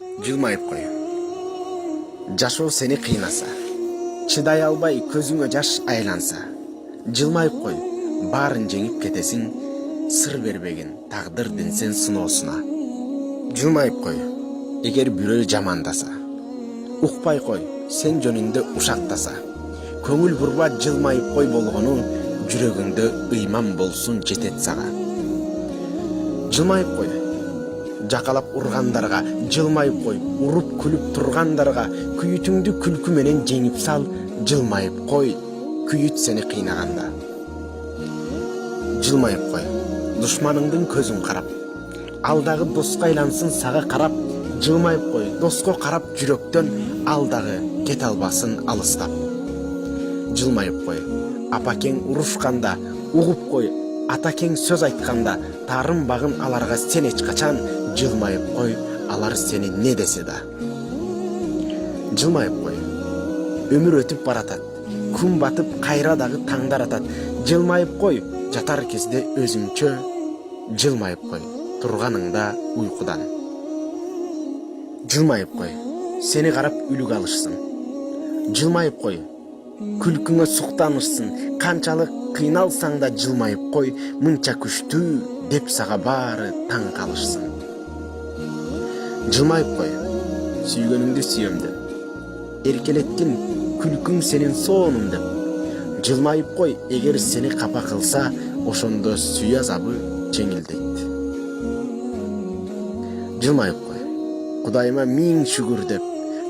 Жылмайып кой. Жашоо сени кыйнаса, чыдай албай көзүңө жаш айланса, жылмайып кой. Баарын жеңип кетесиң, сыр бербеген тагдырдын сен сыноосуна. Жылмайып кой. Эгер бирөө жамандаса, укпай кой, сен жөнүндө ушактаса. Көңүл бурба, жылмайып кой болгону, жүрөгүңдө ыйман болсун жетет сага. Жылмайып кой. Жакалап ургандарга жылмайып кой, уруп күлүп тургандарга күйүтүңдү күлкү менен жеңип сал, жылмайып кой, күйүт сени кыйнаганда. Жылмайып кой, душманыңдын көзүн карап, алдагы доско айлансын сага карап, жылмайып кой, доско карап жүрөктөн, алдагы кете албасын алыстап. Жылмайып кой, апакең урушканда, угуп кой, атакең сөз айтканда, таарынбагын аларга сен эч качан, жылмайып кой, алар сени не десе да. Жылмайып кой, өмүр өтүп баратат, күн батып кайра дагы таңдар атат. Жылмайып кой, жатар кезде өзүңчө, жылмайып кой, турганыңда уйкудан. Жылмайып кой, сени карап үлүк алышсын. Жылмайып кой, күлкүңө суктанышсын, канчалык кыйналсаң да жылмайып кой, мынча күчтүү деп сага баары таң калышсын. Жылмайып кой, сүйгөнүңдү сүйөм деп, эркелеткин күлкүң сенин соонум деп. Жылмайып кой, эгер сени капа кылса, ошондо сүй азабы жеңилдейт. Жылмайып кой, Кудайыма миң шүгүр деп.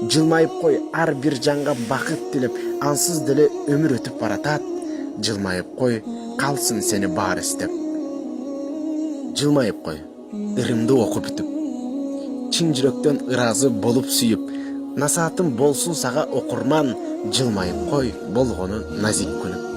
Жылмайып кой, ар бир жанга бакыт тилеп, ансыз деле өмүр өтүп баратат. Жылмайып кой, калсын сени баары истеп. Жылмайып кой, ырымды окуп бүтүп, чын жүрөктөн ыраазы болуп сүйүп, насаатым болсун сага окурман. Жылмайып кой, болгону назик күлүп.